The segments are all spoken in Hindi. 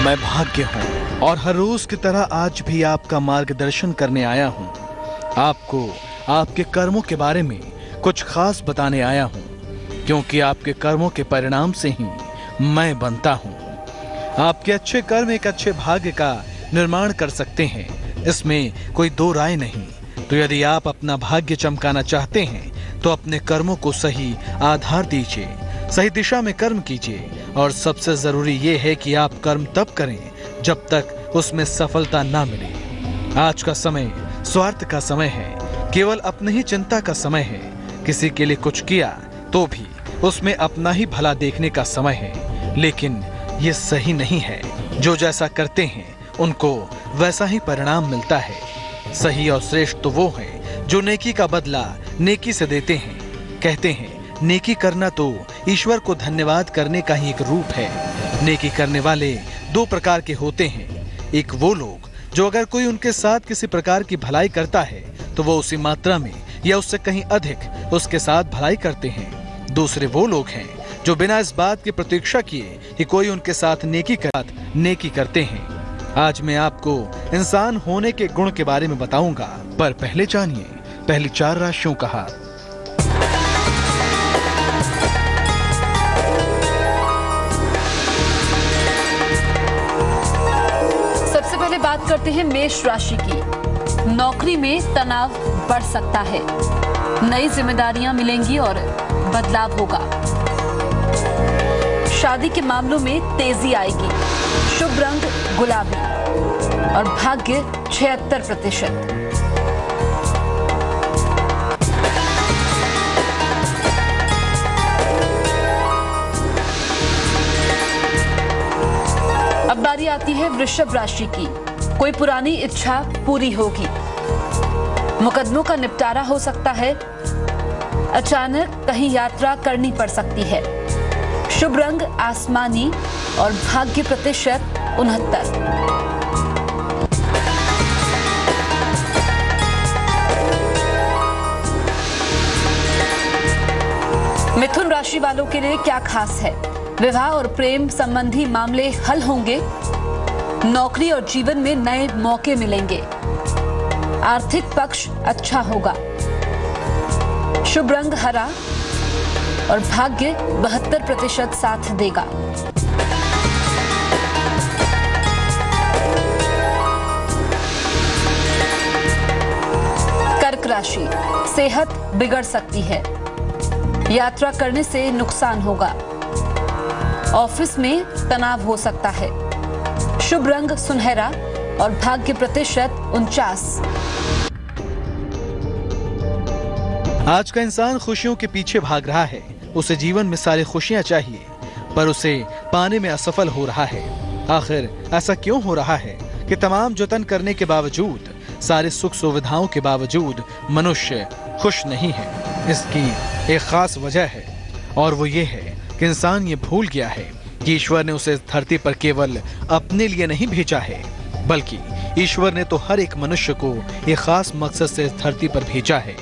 मैं भाग्य हूँ और हर रोज की तरह आज भी आपका मार्गदर्शन करने आया हूँ। आपको आपके कर्मों के बारे में कुछ खास बताने आया हूँ, क्योंकि आपके कर्मों के परिणाम से ही मैं बनता हूँ। आपके अच्छे कर्म एक अच्छे भाग्य का निर्माण कर सकते हैं, इसमें कोई दो राय नहीं। तो यदि आप अपना भाग्य चमकाना चाहते हैं तो अपने कर्मों को सही आधार दीजिए, सही दिशा में कर्म कीजिए, और सबसे जरूरी ये है कि आप कर्म तब करें जब तक उसमें सफलता ना मिले। आज का समय स्वार्थ का समय है, केवल अपनी ही चिंता का समय है। किसी के लिए कुछ किया तो भी उसमें अपना ही भला देखने का समय है, लेकिन ये सही नहीं है। जो जैसा करते हैं उनको वैसा ही परिणाम मिलता है। सही और श्रेष्ठ तो वो हैं जो नेकी का बदला नेकी से देते हैं। कहते हैं नेकी करना तो ईश्वर को धन्यवाद करने का ही एक रूप है। नेकी करने वाले दो प्रकार के होते हैं। एक वो लोग जो अगर कोई उनके साथ किसी प्रकार की भलाई करता है तो वो उसी मात्रा में या उससे कहीं अधिक उसके साथ भलाई करते हैं। दूसरे वो लोग हैं जो बिना इस बात की प्रतीक्षा किए कि कोई उनके साथ नेकी करते हैं। आज मैं आपको इंसान होने के गुण के बारे में बताऊंगा, पर पहले जानिए पहली 4 राशियों का हाल। सबसे पहले बात करते हैं मेष राशि की। नौकरी में तनाव बढ़ सकता है, नई जिम्मेदारियां मिलेंगी और बदलाव होगा। शादी के मामलों में तेजी आएगी। शुभ रंग गुलाबी और भाग्य 76%। अब बारी आती है वृषभ राशि की। कोई पुरानी इच्छा पूरी होगी। मुकदमों का निपटारा हो सकता है। अचानक कहीं यात्रा करनी पड़ सकती है। शुभ रंग आसमानी और भाग्य प्रतिशत 69। मिथुन राशि वालों के लिए क्या खास है? विवाह और प्रेम संबंधी मामले हल होंगे। नौकरी और जीवन में नए मौके मिलेंगे। आर्थिक पक्ष अच्छा होगा। शुभ रंग हरा और भाग्य 72% साथ देगा। कर्क राशि, सेहत बिगड़ सकती है। यात्रा करने से नुकसान होगा। ऑफिस में तनाव हो सकता है। शुभ रंग सुनहरा और भाग्य प्रतिशत 49। आज का इंसान खुशियों के पीछे भाग रहा है। उसे जीवन में सारी खुशियां चाहिए, पर उसे पाने में असफल हो रहा है। आखिर ऐसा क्यों हो रहा है कि तमाम जतन करने के बावजूद, सारी सुख सुविधाओं के बावजूद मनुष्य खुश नहीं है? इसकी एक खास वजह है, और वो ये है कि इंसान ये भूल गया है कि ईश्वर ने उसे इस धरती पर केवल अपने लिए नहीं भेजा है, बल्कि ईश्वर ने तो हर एक मनुष्य को एक खास मकसद से इस धरती पर भेजा है।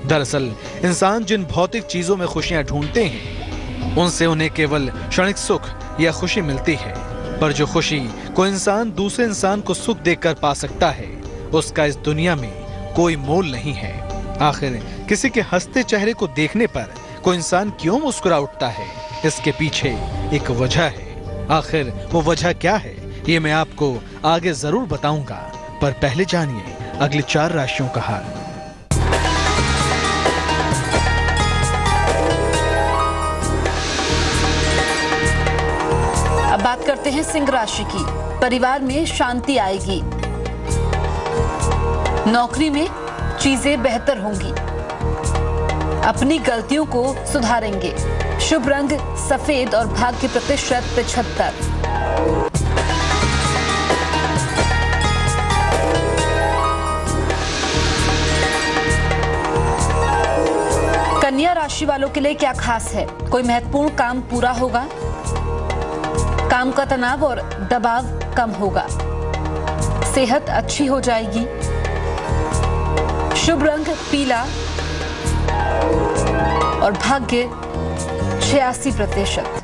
दरअसल इंसान जिन भौतिक चीजों में खुशियां ढूंढते हैं, उनसे उन्हें केवल क्षणिक सुख या खुशी मिलती है, पर जो खुशी कोई इंसान दूसरे इंसान को सुख देकर पा सकता है, उसका इस दुनिया में कोई मोल नहीं है। आखिर किसी के हंसते चेहरे को देखने पर कोई इंसान क्यों मुस्कुरा उठता है? इसके पीछे एक वजह है। आखिर वो वजह क्या है, ये मैं आपको आगे जरूर बताऊंगा, पर पहले जानिए अगली 4 राशियों का हाल। अब बात करते हैं सिंह राशि की। परिवार में शांति आएगी। नौकरी में चीजें बेहतर होंगी। अपनी गलतियों को सुधारेंगे। शुभ रंग सफेद और भाग्य प्रतिशत 75। कन्या राशि वालों के लिए क्या खास है? कोई महत्वपूर्ण काम पूरा होगा। काम का तनाव और दबाव कम होगा। सेहत अच्छी हो जाएगी। शुभ रंग पीला और भाग्य 86%।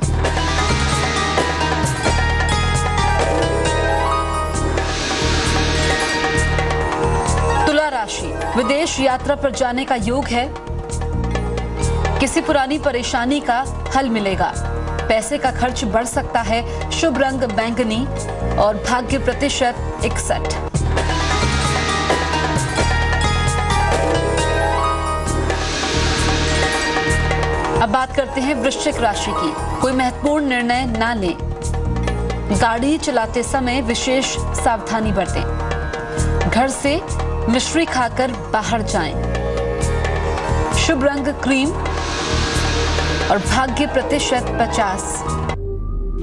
राशि, विदेश यात्रा पर जाने का योग है। किसी पुरानी परेशानी का हल मिलेगा। पैसे का खर्च बढ़ सकता है। शुभ रंग बैंगनी और भाग्य प्रतिशत 61। अब बात करते हैं वृश्चिक राशि की। कोई महत्वपूर्ण निर्णय ना लें। गाड़ी चलाते समय विशेष सावधानी बरतें। घर से मिश्री खाकर बाहर जाएं। शुभ रंग क्रीम और भाग्य प्रतिशत 50।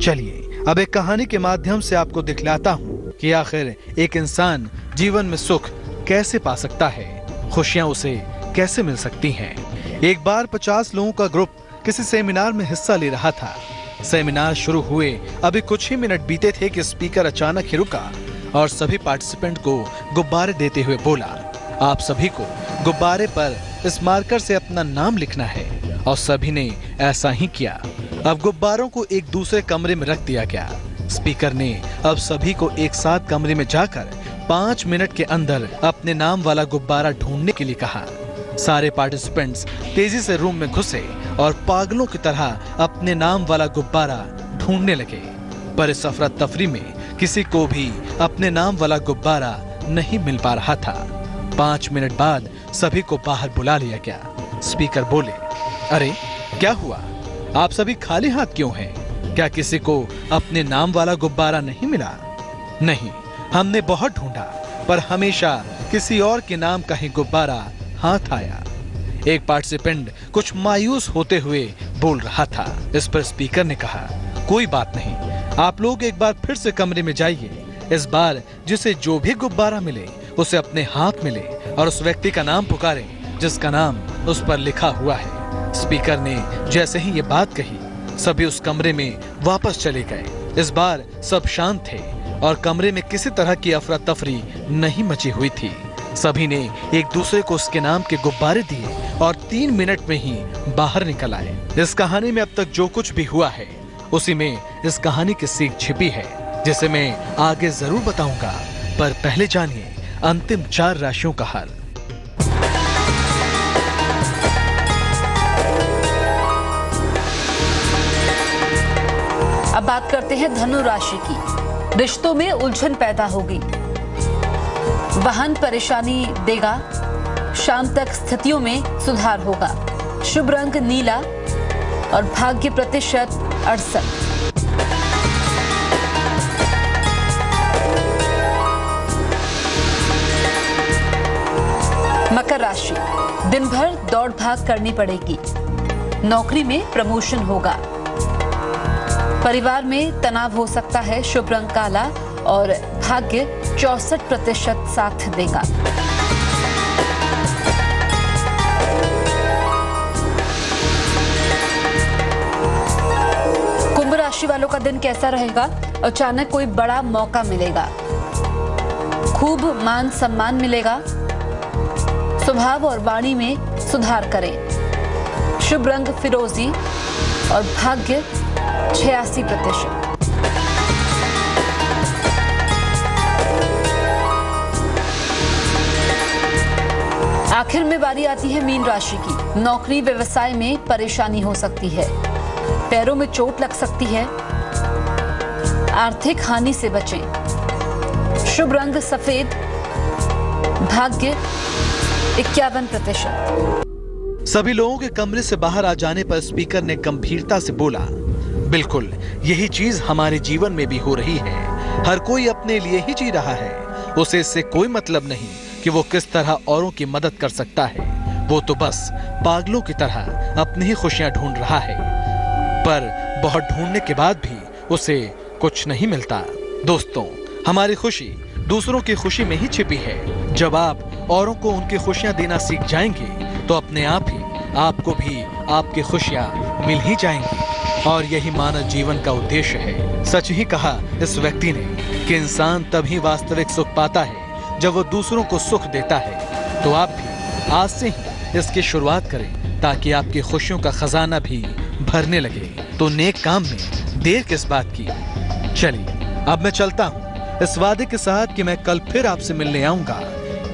चलिए अब एक कहानी के माध्यम से आपको दिखलाता हूँ कि आखिर एक इंसान जीवन में सुख कैसे पा सकता है, खुशियाँ उसे कैसे मिल सकती हैं। एक बार 50 लोगों का ग्रुप किसी सेमिनार में हिस्सा ले रहा था। सेमिनार शुरू हुए अभी कुछ ही मिनट बीते थे कि स्पीकर अचानक ही रुका और सभी पार्टिसिपेंट को गुब्बारे देते हुए बोला, आप सभी को गुब्बारे पर इस मार्कर से अपना नाम लिखना है। और सभी ने ऐसा ही किया। अब गुब्बारों को एक दूसरे कमरे में रख दिया गया। स्पीकर ने अब सभी को एक साथ कमरे में जाकर 5 मिनट के अंदर अपने नाम वाला गुब्बारा ढूंढने के लिए कहा। सारे पार्टिसिपेंट्स तेजी से रूम में घुसे और पागलों की तरह अपने नाम वाला गुब्बारा ढूंढने लगे। पर इस अफरा तफरी में किसी को भी अपने नाम वाला गुब्बारा नहीं मिल पा रहा था। 5 मिनट बाद सभी को बाहर बुला लिया गया। स्पीकर बोले, अरे क्या हुआ, आप सभी खाली हाथ क्यों हैं? क्या किसी को अपने नाम वाला गुब्बारा नहीं मिला? नहीं, हमने बहुत ढूंढा पर हमेशा किसी और के नाम का ही गुब्बारा हाथ आया। एक पार्टिसिपेंट कुछ मायूस होते हुए बोल रहा था। इस पर स्पीकर ने कहा, कोई बात नहीं, आप लोग एक बार फिर से कमरे में जाइए। इस बार जिसे जो भी गुब्बारा मिले उसे अपने हाथ में ले और उस व्यक्ति का नाम पुकारें जिसका नाम उस पर लिखा हुआ है। स्पीकर ने जैसे ही ये बात कही, सभी उस कमरे में वापस चले गए। इस बार सब शांत थे और कमरे में किसी तरह की अफरा तफरी नहीं मची हुई थी। सभी ने एक दूसरे को उसके नाम के गुब्बारे दिए और 3 मिनट में ही बाहर निकल आए। इस कहानी में अब तक जो कुछ भी हुआ है उसी में इस कहानी की सीख छिपी है, जिसे मैं आगे जरूर बताऊंगा। पर पहले जानिए अंतिम 4 राशियों का हाल। अब बात करते हैं धनु राशि की। रिश्तों में उलझन पैदा होगी। वाहन परेशानी देगा। शाम तक स्थितियों में सुधार होगा। शुभ रंग नीला और भाग्य प्रतिशत 68। मकर राशि, दिन भर दौड़ भाग करनी पड़ेगी। नौकरी में प्रमोशन होगा। परिवार में तनाव हो सकता है। शुभ रंग काला और भाग्य 64% साथ देगा। कुंभ राशि वालों का दिन कैसा रहेगा? अचानक कोई बड़ा मौका मिलेगा। खूब मान सम्मान मिलेगा। स्वभाव और वाणी में सुधार करें। शुभ रंग फिरोजी और भाग्य 86%। आखिर में बारी आती है मीन राशि की। नौकरी व्यवसाय में परेशानी हो सकती है। पैरों में चोट लग सकती है। आर्थिक हानि से बचें। शुभ रंग सफेद। भाग्य 51%। सभी लोगों के कमरे से बाहर आ जाने पर स्पीकर ने गंभीरता से बोला, बिल्कुल यही चीज हमारे जीवन में भी हो रही है। हर कोई अपने लिए ही जी रहा है। उसे इससे कोई मतलब नहीं कि वो किस तरह औरों की मदद कर सकता है। वो तो बस पागलों की तरह अपनी ही खुशियां ढूंढ रहा है। पर बहुत ढूंढने के बाद भी उसे कुछ नहीं मिलता। दोस्तों, हमारी खुशी दूसरों की खुशी में ही छिपी है। जब आप औरों को उनकी खुशियां देना सीख जाएंगे तो अपने आप ही आपको भी आपकी खुशियां मिल ही जाएंगी। और यही मानव जीवन का उद्देश्य है। सच ही कहा इस व्यक्ति ने कि इंसान तभी वास्तविक सुख पाता है जब वो दूसरों को सुख देता है। तो आप भी आज से ही इसकी शुरुआत करें ताकि आपकी खुशियों का खजाना भी भरने लगे। तो नेक काम में देर किस बात की। चलिए अब मैं चलता हूँ इस वादे के साथ कि मैं कल फिर आपसे मिलने आऊंगा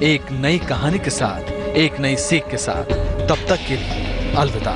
एक नई कहानी के साथ, एक नई सीख के साथ। तब तक के लिए अलविदा।